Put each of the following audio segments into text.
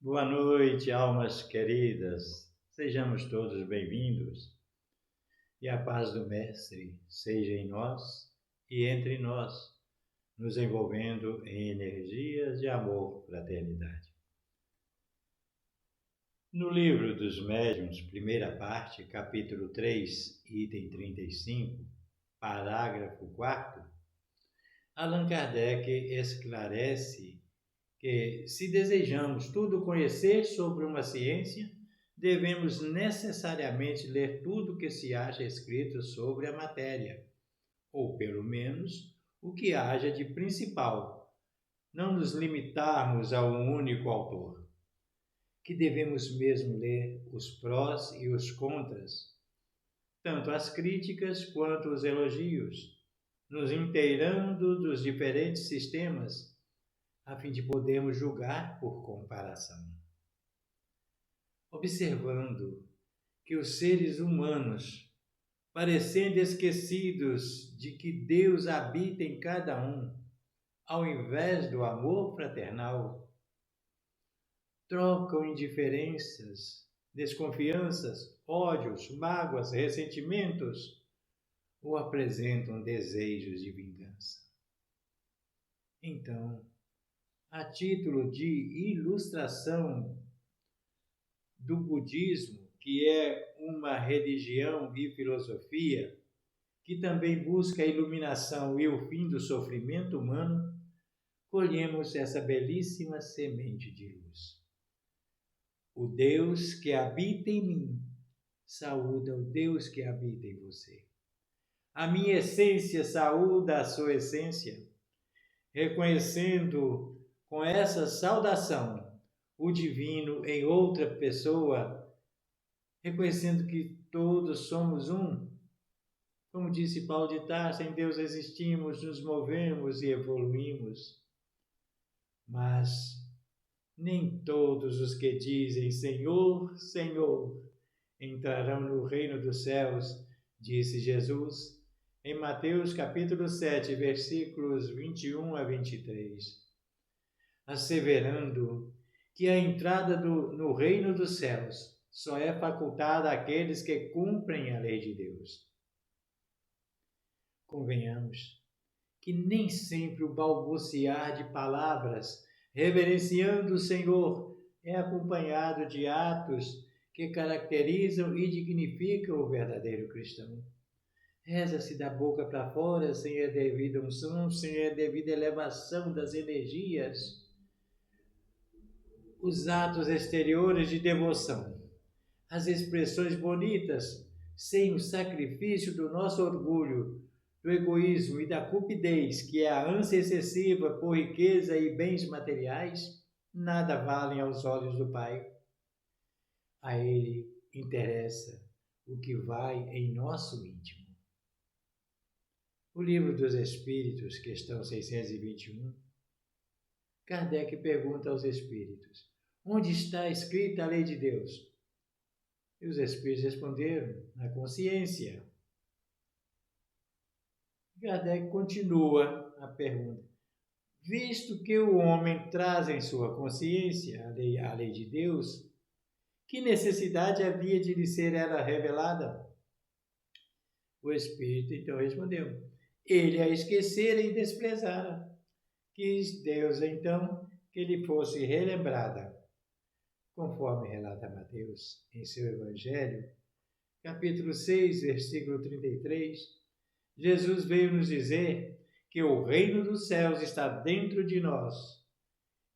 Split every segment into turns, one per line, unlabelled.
Boa noite, almas queridas. Sejamos todos bem-vindos. E a paz do Mestre seja em nós e entre nós, nos envolvendo em energias de amor, fraternidade. No livro dos Médiuns, primeira parte, capítulo 3, item 35, parágrafo 4, Allan Kardec esclarece que, se desejamos tudo conhecer sobre uma ciência, devemos necessariamente ler tudo que se acha escrito sobre a matéria, ou pelo menos o que haja de principal, não nos limitarmos a um único autor. Que devemos mesmo ler os prós e os contras, tanto as críticas quanto os elogios, nos inteirando dos diferentes sistemas, a fim de podermos julgar por comparação. Observando que os seres humanos, parecendo esquecidos de que Deus habita em cada um, ao invés do amor fraternal, trocam indiferenças, desconfianças, ódios, mágoas, ressentimentos ou apresentam desejos de vingança. Então, a título de ilustração do budismo, que é uma religião e filosofia que também busca a iluminação e o fim do sofrimento humano, colhemos essa belíssima semente de luz. O Deus que habita em mim saúda o Deus que habita em você. A minha essência saúda a sua essência, reconhecendo com essa saudação o divino em outra pessoa, reconhecendo que todos somos um. Como disse Paulo de Tarso, em Deus existimos, nos movemos e evoluímos. Mas nem todos os que dizem Senhor, Senhor, entrarão no reino dos céus, disse Jesus em Mateus capítulo 7, versículos 21 a 23, asseverando que a entrada no reino dos céus só é facultada àqueles que cumprem a lei de Deus. Convenhamos que nem sempre o balbuciar de palavras reverenciando o Senhor é acompanhado de atos que caracterizam e dignificam o verdadeiro cristão. Reza-se da boca para fora sem a devida unção, sem a devida elevação das energias. Os atos exteriores de devoção, as expressões bonitas, sem o sacrifício do nosso orgulho, do egoísmo e da cupidez, que é a ânsia excessiva por riqueza e bens materiais, nada valem aos olhos do Pai. A Ele interessa o que vai em nosso íntimo. O Livro dos Espíritos, questão 621, Kardec pergunta aos espíritos: onde está escrita a lei de Deus? E os espíritos responderam: na consciência. Kardec continua a pergunta: visto que o homem traz em sua consciência a lei de Deus, que necessidade havia de lhe ser ela revelada? O espírito então respondeu: ele a esquecera e desprezara. Quis Deus então que lhe fosse relembrada. Conforme relata Mateus em seu Evangelho, capítulo 6, versículo 33, Jesus veio nos dizer que o reino dos céus está dentro de nós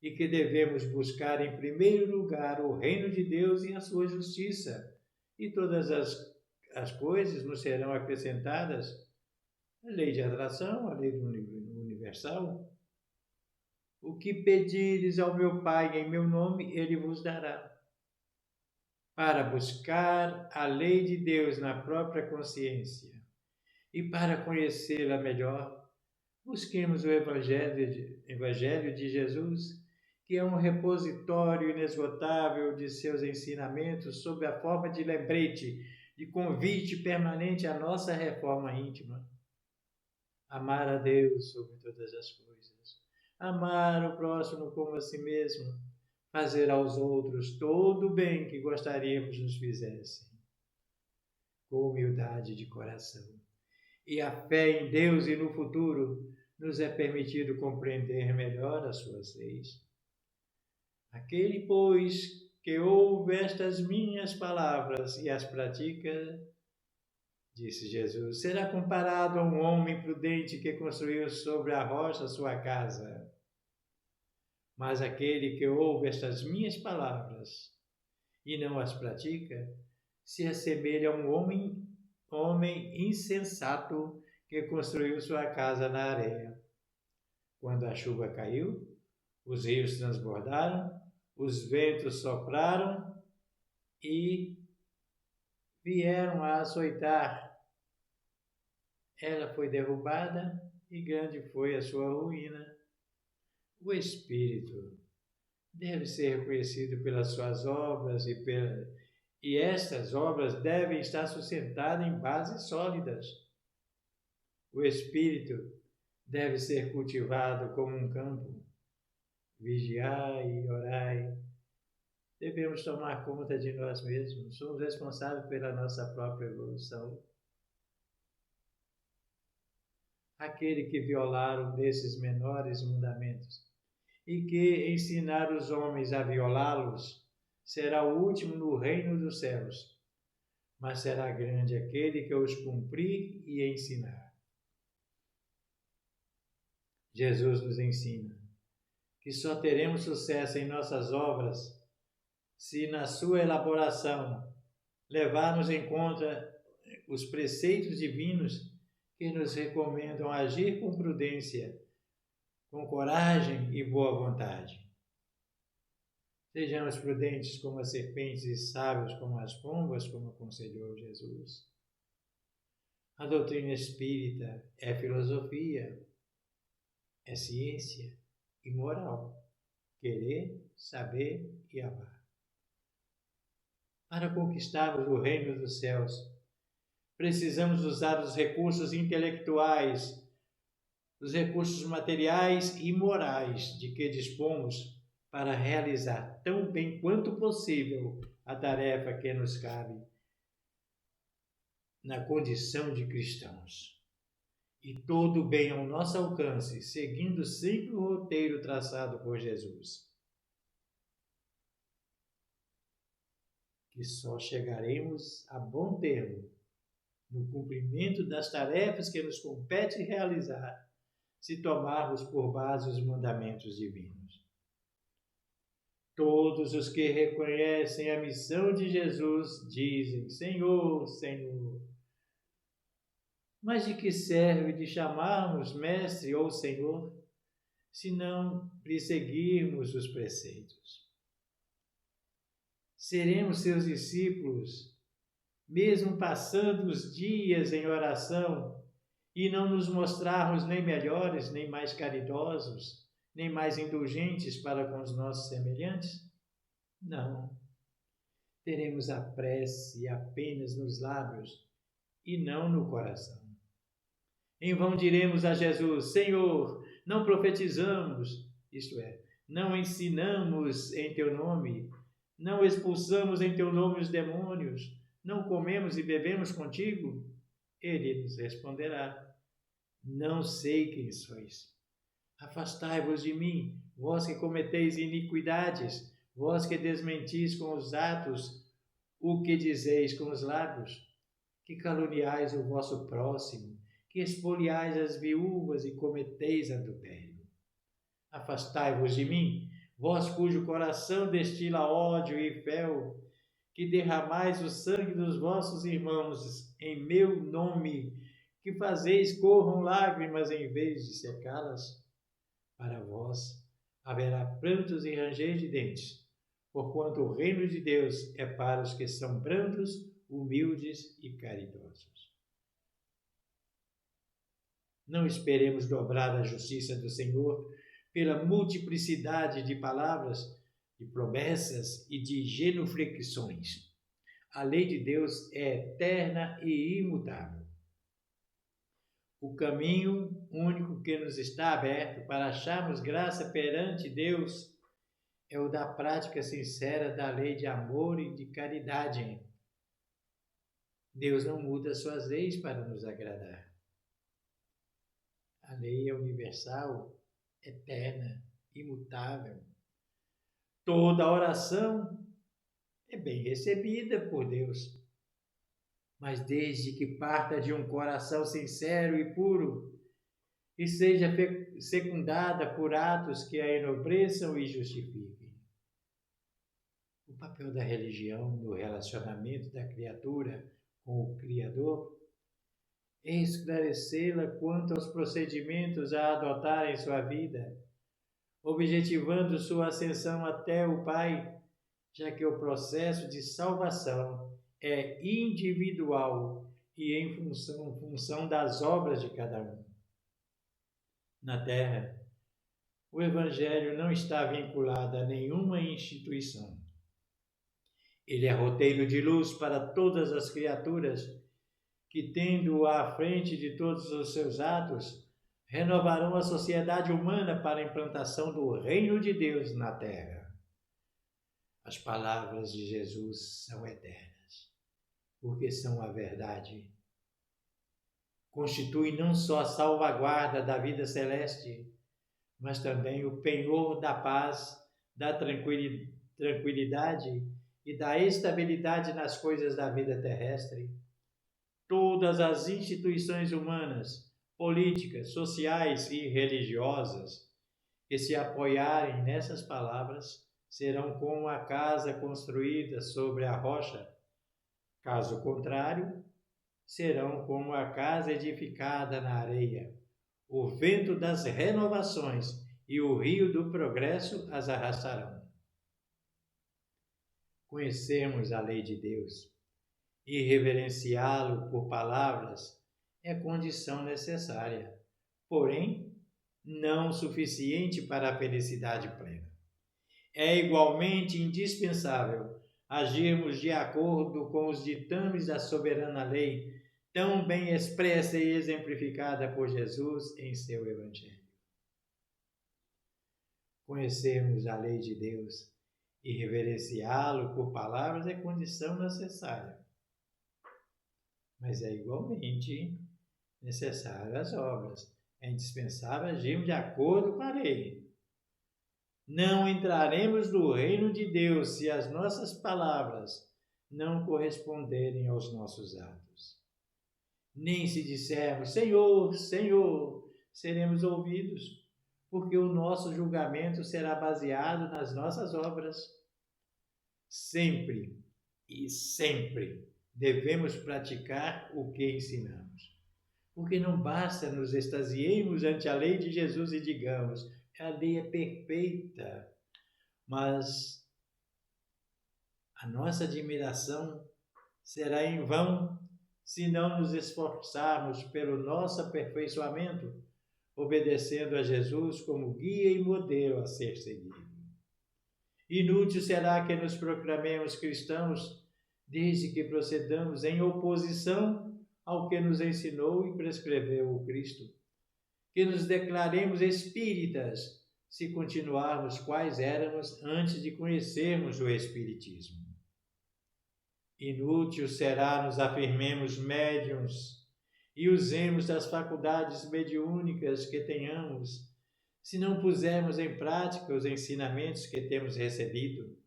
e que devemos buscar em primeiro lugar o reino de Deus e a sua justiça, e todas as coisas nos serão acrescentadas. A lei de atração, a lei do universal. O que pedires ao meu Pai em meu nome, Ele vos dará. Para buscar a lei de Deus na própria consciência e para conhecê-la melhor, busquemos o Evangelho de Jesus, que é um repositório inesgotável de seus ensinamentos sob a forma de lembrete, de convite permanente à nossa reforma íntima. Amar a Deus sobre todas as coisas. Amar o próximo como a si mesmo. fazer aos outros todo o bem que gostaríamos nos fizessem, com humildade de coração. E a fé em Deus e no futuro nos é permitido compreender melhor as suas leis. Aquele, pois, que ouve estas minhas palavras e as pratica, disse Jesus, será comparado a um homem prudente que construiu sobre a rocha sua casa. Mas aquele que ouve estas minhas palavras e não as pratica, se assemelha a um homem insensato que construiu sua casa na areia. Quando a chuva caiu, os rios transbordaram, os ventos sopraram e vieram a açoitar. Ela foi derrubada e grande foi a sua ruína. O Espírito deve ser reconhecido pelas suas obras e estas obras devem estar sustentadas em bases sólidas. O Espírito deve ser cultivado como um campo. Vigiai e orai. Devemos tomar conta de nós mesmos. Somos responsáveis pela nossa própria evolução. Aquele que violar um desses menores mandamentos e que ensinar os homens a violá-los, será o último no reino dos céus, mas será grande aquele que os cumprir e ensinar. Jesus nos ensina que só teremos sucesso em nossas obras se na sua elaboração levarmos em conta os preceitos divinos que nos recomendam agir com prudência, com coragem e boa vontade. Sejamos prudentes como as serpentes e sábios como as pombas, como aconselhou Jesus. A doutrina espírita é filosofia, é ciência e moral. Querer, saber e amar. Para conquistarmos o reino dos céus, precisamos usar os recursos intelectuais, os recursos materiais e morais de que dispomos para realizar tão bem quanto possível a tarefa que nos cabe na condição de cristãos. E todo o bem ao nosso alcance, seguindo sempre o roteiro traçado por Jesus. Que só chegaremos a bom termo no cumprimento das tarefas que nos compete realizar, se tomarmos por base os mandamentos divinos. Todos os que reconhecem a missão de Jesus dizem: Senhor, Senhor. Mas de que serve de chamarmos Mestre ou Senhor, se não lhe seguirmos os preceitos? Seremos seus discípulos, mesmo passando os dias em oração e não nos mostrarmos nem melhores, nem mais caridosos, nem mais indulgentes para com os nossos semelhantes? Não. Teremos a prece apenas nos lábios e não no coração. Em vão diremos a Jesus: Senhor, não profetizamos, isto é, não ensinamos em teu nome, não expulsamos em teu nome os demônios, não comemos e bebemos contigo? Ele nos responderá: Não sei quem sois. Afastai-vos de mim, vós que cometeis iniquidades, vós que desmentis com os atos o que dizeis com os lábios, que caluniais o vosso próximo, que expoliais as viúvas e cometeis adultério. Afastai-vos de mim, vós cujo coração destila ódio e fel, que derramais o sangue dos vossos irmãos em meu nome, que fazeis corram lágrimas em vez de secá-las. Para vós haverá prantos e ranger de dentes, porquanto o reino de Deus é para os que são brandos, humildes e caridosos. Não esperemos dobrar a justiça do Senhor pela multiplicidade de palavras, de promessas e de genuflexões. A lei de Deus é eterna e imutável. O caminho único que nos está aberto para acharmos graça perante Deus é o da prática sincera da lei de amor e de caridade. Deus não muda suas leis para nos agradar. A lei é universal, eterna, imutável. Toda oração é bem recebida por Deus, mas desde que parta de um coração sincero e puro e seja secundada por atos que a enobreçam e justifiquem. O papel da religião no relacionamento da criatura com o Criador é esclarecê-la quanto aos procedimentos a adotar em sua vida, objetivando sua ascensão até o Pai, já que o processo de salvação é individual e em função das obras de cada um. Na Terra, o Evangelho não está vinculado a nenhuma instituição. Ele é roteiro de luz para todas as criaturas que, tendo-o à frente de todos os seus atos, renovarão a sociedade humana para a implantação do reino de Deus na Terra. As palavras de Jesus são eternas, porque são a verdade. Constituem não só a salvaguarda da vida celeste, mas também o penhor da paz, da tranquilidade e da estabilidade nas coisas da vida terrestre. Todas as instituições humanas, políticas, sociais e religiosas que se apoiarem nessas palavras serão como a casa construída sobre a rocha. Caso contrário, serão como a casa edificada na areia. O vento das renovações e o rio do progresso as arrastarão. Conhecermos a lei de Deus e reverenciá-lo por palavras é condição necessária, porém não suficiente para a felicidade plena. É igualmente indispensável agirmos de acordo com os ditames da soberana lei, tão bem expressa e exemplificada por Jesus em seu Evangelho. Conhecermos a lei de Deus e reverenciá-lo por palavras é condição necessária, mas é igualmente necessário as obras. É indispensável agirmos de acordo com a lei. Não entraremos no reino de Deus se as nossas palavras não corresponderem aos nossos atos. Nem se dissermos, Senhor, Senhor, seremos ouvidos, porque o nosso julgamento será baseado nas nossas obras. Sempre e sempre devemos praticar o que ensinamos. Porque não basta nos extasiemos ante a lei de Jesus e digamos, a lei é perfeita, mas a nossa admiração será em vão se não nos esforçarmos pelo nosso aperfeiçoamento, obedecendo a Jesus como guia e modelo a ser seguido. Inútil será que nos proclamemos cristãos, desde que procedamos em oposição ao que nos ensinou e prescreveu o Cristo. Que nos declaremos espíritas, se continuarmos quais éramos antes de conhecermos o Espiritismo. Inútil será nos afirmemos médiuns e usemos das faculdades mediúnicas que tenhamos, se não pusermos em prática os ensinamentos que temos recebido,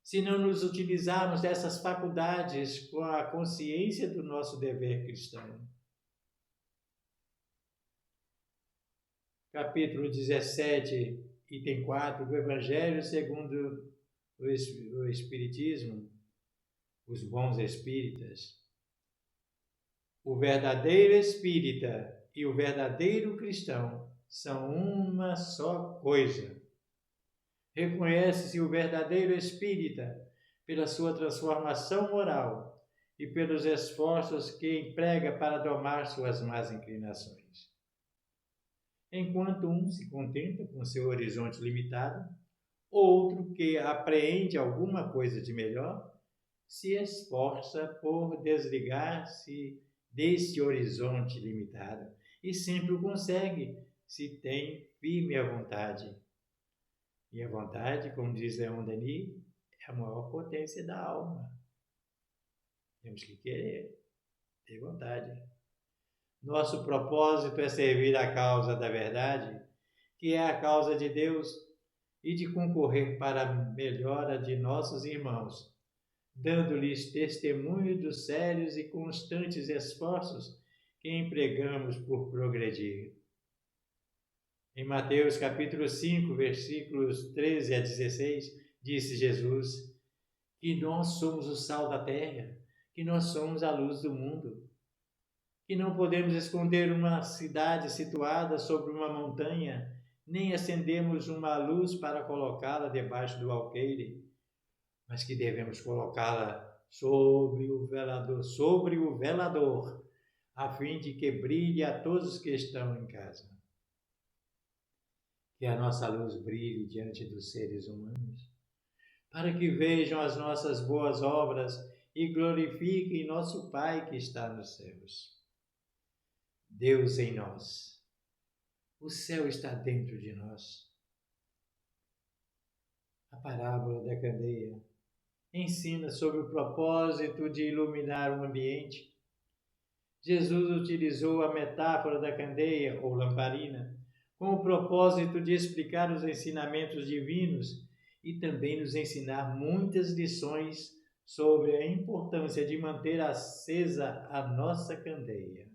se não nos utilizarmos dessas faculdades com a consciência do nosso dever cristão. Capítulo 17, item 4 do Evangelho segundo o Espiritismo, os bons espíritas. O verdadeiro espírita e o verdadeiro cristão são uma só coisa. Reconhece-se o verdadeiro espírita pela sua transformação moral e pelos esforços que emprega para domar suas más inclinações. Enquanto um se contenta com seu horizonte limitado, outro que apreende alguma coisa de melhor, se esforça por desligar-se desse horizonte limitado e sempre o consegue, se tem firme a vontade. E a vontade, como diz Leon Denis, é a maior potência da alma. Temos que querer, ter vontade. Nosso propósito é servir a causa da verdade, que é a causa de Deus, e de concorrer para a melhora de nossos irmãos, dando-lhes testemunho dos sérios e constantes esforços que empregamos por progredir. Em Mateus capítulo 5, versículos 13 a 16, disse Jesus que nós somos o sal da terra, que nós somos a luz do mundo, que não podemos esconder uma cidade situada sobre uma montanha, nem acendemos uma luz para colocá-la debaixo do alqueire, mas que devemos colocá-la sobre o velador, a fim de que brilhe a todos que estão em casa. Que a nossa luz brilhe diante dos seres humanos, para que vejam as nossas boas obras e glorifiquem nosso Pai que está nos céus. Deus em nós. O céu está dentro de nós. A parábola da candeia ensina sobre o propósito de iluminar o ambiente. Jesus utilizou a metáfora da candeia ou lamparina com o propósito de explicar os ensinamentos divinos e também nos ensinar muitas lições sobre a importância de manter acesa a nossa candeia.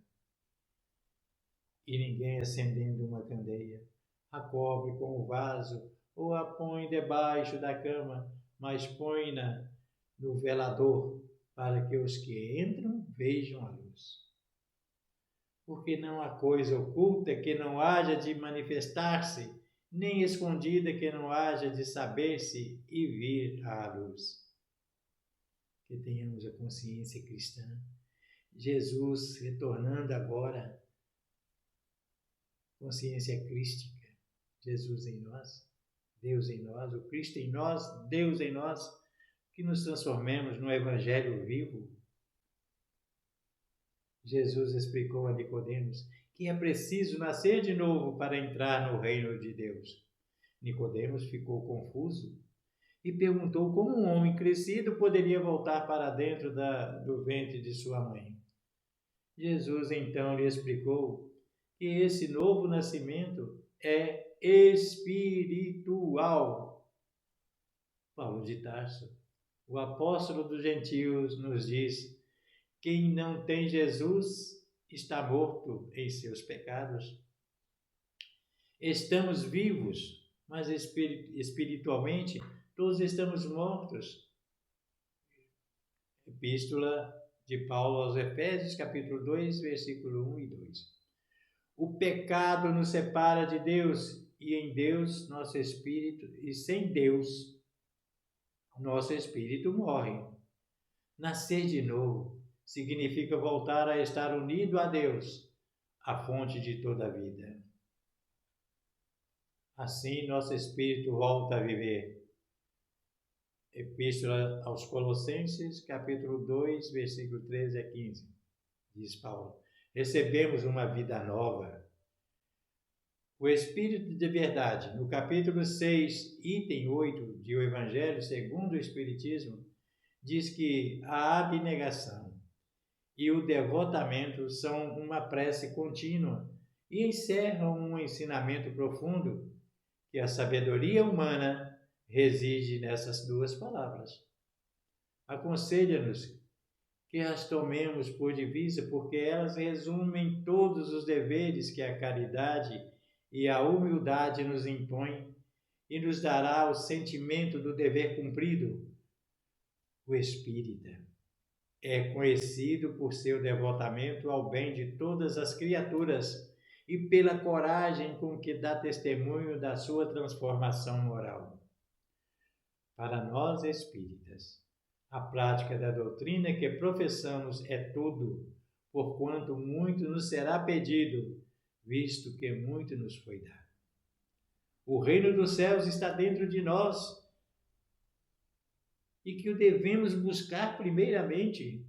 E ninguém acendendo uma candeia a cobre com o vaso ou a põe debaixo da cama, mas põe-na no velador para que os que entram vejam a luz. Porque não há coisa oculta que não haja de manifestar-se, nem escondida que não haja de saber-se e vir à luz. Que tenhamos a consciência cristã. Jesus retornando agora, consciência crística, Jesus em nós, Deus em nós, o Cristo em nós, Deus em nós, que nos transformemos no Evangelho vivo. Jesus explicou a Nicodemos que é preciso nascer de novo para entrar no reino de Deus. Nicodemos ficou confuso e perguntou como um homem crescido poderia voltar para dentro do ventre de sua mãe. Jesus então lhe explicou que esse novo nascimento é espiritual. Paulo de Tarso, o apóstolo dos gentios, nos diz: quem não tem Jesus está morto em seus pecados. Estamos vivos, mas espiritualmente todos estamos mortos. Epístola de Paulo aos Efésios, capítulo 2, versículo 1 e 2. O pecado nos separa de Deus, e em Deus nosso espírito, e sem Deus nosso espírito morre. Nascer de novo significa voltar a estar unido a Deus, a fonte de toda a vida. Assim, nosso espírito volta a viver. Epístola aos Colossenses, capítulo 2, versículo 13 a 15. Diz Paulo: recebemos uma vida nova. O Espírito de Verdade, no capítulo 6, item 8 de O Evangelho segundo o Espiritismo, diz que a abnegação e o devotamento são uma prece contínua e encerram um ensinamento profundo, que a sabedoria humana reside nessas duas palavras. Aconselha-nos que as tomemos por divisa, porque elas resumem todos os deveres que a caridade e a humildade nos impõem e nos dará o sentimento do dever cumprido. O espírita é conhecido por seu devotamento ao bem de todas as criaturas e pela coragem com que dá testemunho da sua transformação moral. Para nós espíritas, a prática da doutrina que professamos é tudo, porquanto muito nos será pedido, visto que muito nos foi dado. O reino dos céus está dentro de nós, e que o devemos buscar primeiramente,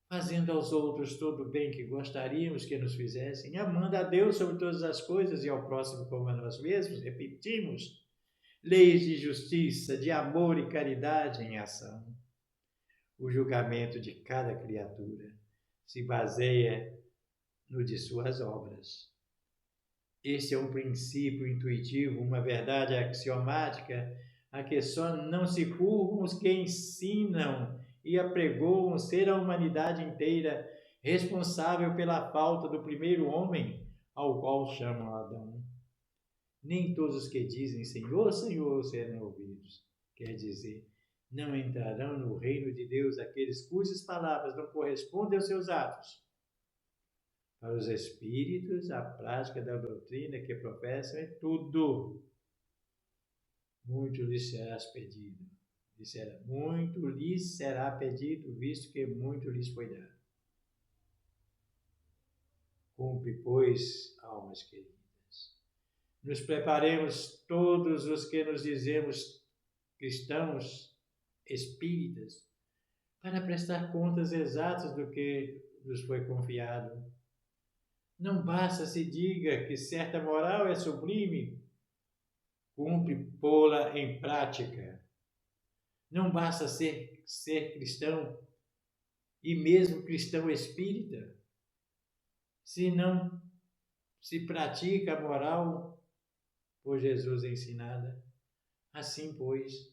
fazendo aos outros todo o bem que gostaríamos que nos fizessem, amando a Deus sobre todas as coisas e ao próximo como a nós mesmos, repetimos, leis de justiça, de amor e caridade em ação. O julgamento de cada criatura se baseia no de suas obras. Este é um princípio intuitivo, uma verdade axiomática, a que só não se curvam os que ensinam e apregoam ser a humanidade inteira responsável pela falta do primeiro homem, ao qual chamam Adão. Nem todos os que dizem Senhor, Senhor serão ouvidos. Quer dizer, não entrarão no reino de Deus aqueles cujas palavras não correspondem aos seus atos. Para os espíritos, a prática da doutrina que professam é tudo. Muito lhes será pedido. Muito lhes será pedido, visto que muito lhes foi dado. Cumpre, pois, almas queridas. Nos preparemos todos os que nos dizemos cristãos, espíritas, para prestar contas exatas do que nos foi confiado. Não basta se diga que certa moral é sublime, cumpre pô-la em prática. Não basta ser cristão, e mesmo cristão espírita, se não se pratica a moral por Jesus ensinada. Assim, pois,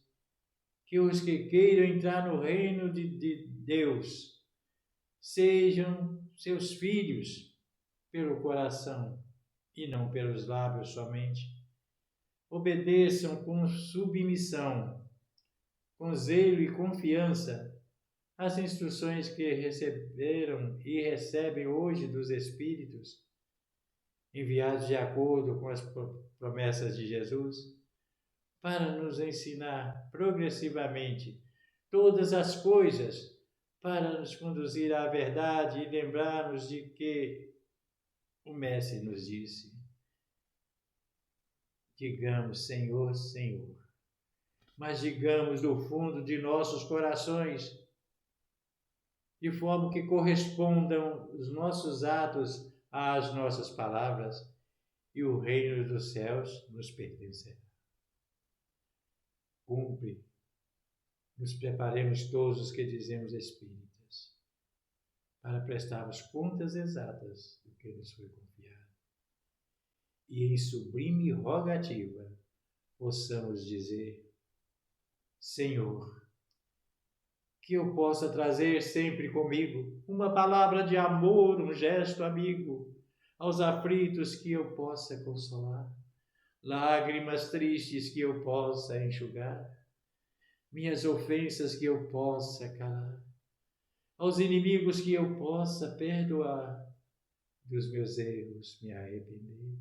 que os que queiram entrar no reino de Deus sejam seus filhos pelo coração e não pelos lábios somente. Obedeçam com submissão, com zelo e confiança as instruções que receberam e recebem hoje dos Espíritos, enviados de acordo com as promessas de Jesus, para nos ensinar progressivamente todas as coisas, para nos conduzir à verdade e lembrar-nos de que o Mestre nos disse: digamos Senhor, Senhor, mas digamos do fundo de nossos corações, de forma que correspondam os nossos atos às nossas palavras, e o reino dos céus nos pertencerá. Cumpre, nos preparemos todos os que dizemos espíritas, para prestarmos contas exatas do que nos foi confiado. E em sublime rogativa possamos dizer: Senhor, que eu possa trazer sempre comigo uma palavra de amor, um gesto amigo, aos aflitos que eu possa consolar, lágrimas tristes que eu possa enxugar, minhas ofensas que eu possa calar, aos inimigos que eu possa perdoar, dos meus erros me arrepender,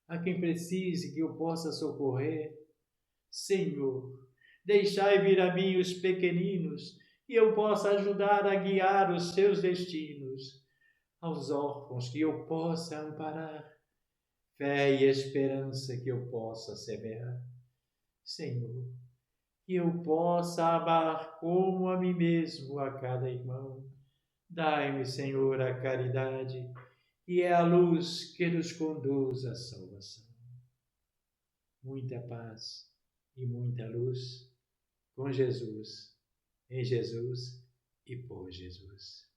a quem precise que eu possa socorrer. Senhor, deixai vir a mim os pequeninos, e eu possa ajudar a guiar os seus destinos, aos órfãos que eu possa amparar, fé e esperança que eu possa semear. Senhor, que eu possa amar como a mim mesmo a cada irmão. Dai-me, Senhor, a caridade, e é a luz que nos conduz à salvação. Muita paz e muita luz com Jesus, em Jesus e por Jesus.